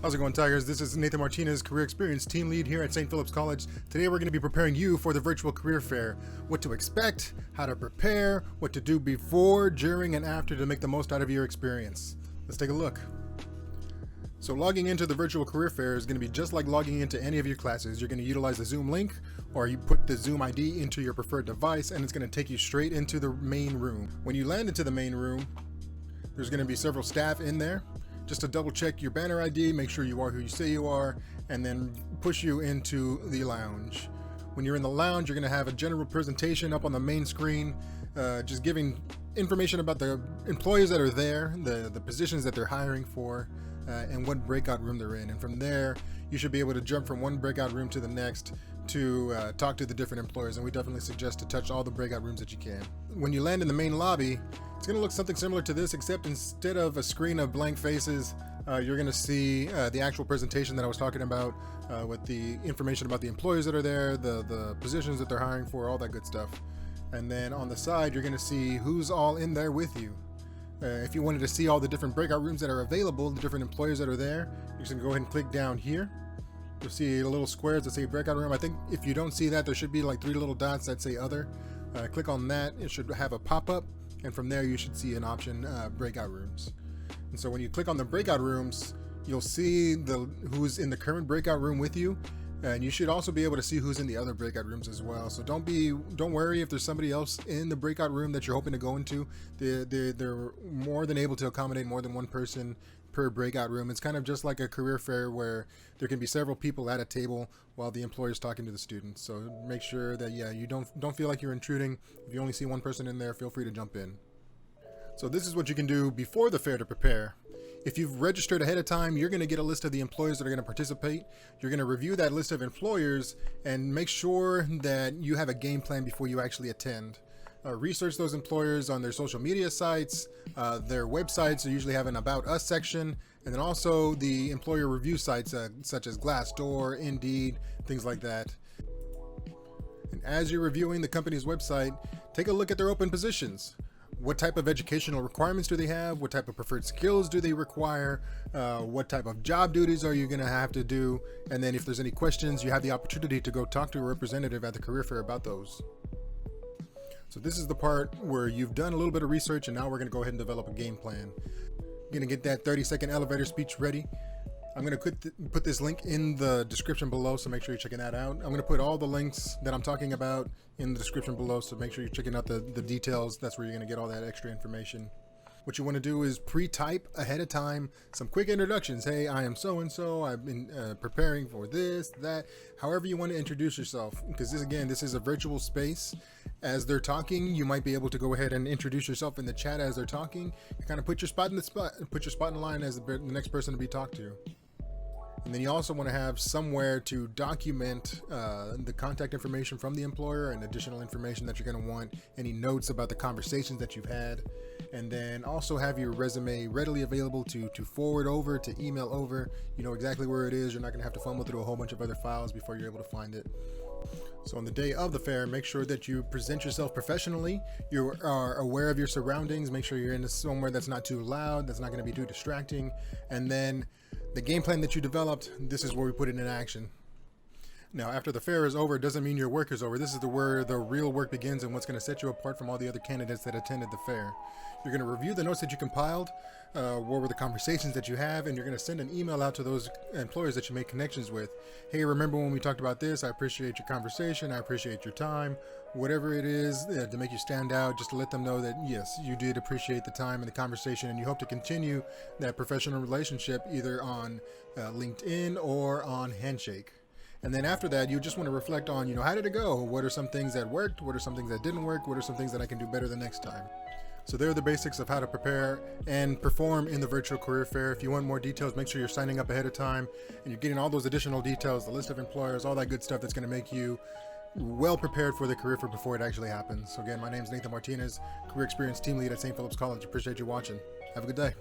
How's it going, Tigers? This is Nathan Martinez, Career Experience Team Lead here at St. Philip's College. Today we're going to be preparing you for the virtual career fair. What to expect, how to prepare, what to do before, during, and after to make the most out of your experience. Let's take a look. So logging into the virtual career fair is going to be just like logging into any of your classes. You're going to utilize the Zoom link, or you put the Zoom ID into your preferred device, and it's going to take you straight into the main room. When you land into the main room, there's going to be several staff in there. Just to double check your banner ID, make sure you are who you say you are, and then push you into the lounge. When you're in the lounge, you're going to have a general presentation up on the main screen, just giving information about the employees that are there, the positions that they're hiring for, and what breakout room they're in. And from there, you should be able to jump from one breakout room to the next to talk to the different employers. And we definitely suggest to touch all the breakout rooms that you can. When you land in the main lobby, it's going to look something similar to this, except instead of a screen of blank faces, you're going to see the actual presentation that I was talking about with the information about the employees that are there, the positions that they're hiring for, all that good stuff. And then on the side, you're going to see who's all in there with you. If you wanted to see all the different breakout rooms that are available, the different employees that are there, you're just going to go ahead and click down here. You'll see the little squares that say breakout room. I think if you don't see that, there should be like 3 little dots that say other. Click on that. It should have a pop-up. And from there, you should see an option, breakout rooms. And so when you click on the breakout rooms, you'll see who's in the current breakout room with you. And you should also be able to see who's in the other breakout rooms as well. So don't worry if there's somebody else in the breakout room that you're hoping to go into. They're more than able to accommodate more than one person per breakout room. It's kind of just like a career fair where there can be several people at a table while the employer is talking to the students. So make sure that you don't feel like you're intruding. If you only see one person in there, feel free to jump in. So this is what you can do before the fair to prepare. If you've registered ahead of time, you're going to get a list of the employers that are going to participate. You're going to review that list of employers and make sure that you have a game plan before you actually attend. Research those employers on their social media sites, their websites. They usually have an About Us section, and then also the employer review sites such as Glassdoor, Indeed, things like that. And as you're reviewing the company's website, take a look at their open positions. What type of educational requirements do they have? What type of preferred skills do they require? What type of job duties are you going to have to do? And then if there's any questions, you have the opportunity to go talk to a representative at the career fair about those. So this is the part where you've done a little bit of research, and now we're going to go ahead and develop a game plan. You're going to get that 30-second elevator speech ready. I'm going to put this link in the description below, so make sure you're checking that out. I'm going to put all the links that I'm talking about in the description below, so make sure you're checking out the details. That's where you're going to get all that extra information. What you want to do is pre-type ahead of time some quick introductions. Hey, I am so-and-so. I've been preparing for this, that, however you want to introduce yourself. Because this is a virtual space. As they're talking, you might be able to go ahead and introduce yourself in the chat as they're talking. You kind of put your spot in the line as the next person to be talked to. And then you also want to have somewhere to document the contact information from the employer and additional information that you're going to want, any notes about the conversations that you've had, and then also have your resume readily available to forward over, to email over. You know exactly where it is. You're not going to have to fumble through a whole bunch of other files before you're able to find it. So on the day of the fair, make sure that you present yourself professionally. You are aware of your surroundings. Make sure you're in somewhere that's not too loud, that's not going to be too distracting. And then the game plan that you developed, this is where we put it in action. Now, after the fair is over, it doesn't mean your work is over. This is where the real work begins and what's going to set you apart from all the other candidates that attended the fair. You're going to review the notes that you compiled, what were the conversations that you have, and you're going to send an email out to those employers that you made connections with. Hey, remember when we talked about this? I appreciate your conversation. I appreciate your time. Whatever it is to make you stand out, just to let them know that, yes, you did appreciate the time and the conversation, and you hope to continue that professional relationship either on LinkedIn or on Handshake. And then after that, you just want to reflect on, how did it go? What are some things that worked? What are some things that didn't work? What are some things that I can do better the next time? So there are the basics of how to prepare and perform in the virtual career fair. If you want more details, make sure you're signing up ahead of time and you're getting all those additional details, the list of employers, all that good stuff that's going to make you well prepared for the career fair before it actually happens. So again, my name is Nathan Martinez, Career Experience Team Lead at St. Philip's College. Appreciate you watching. Have a good day.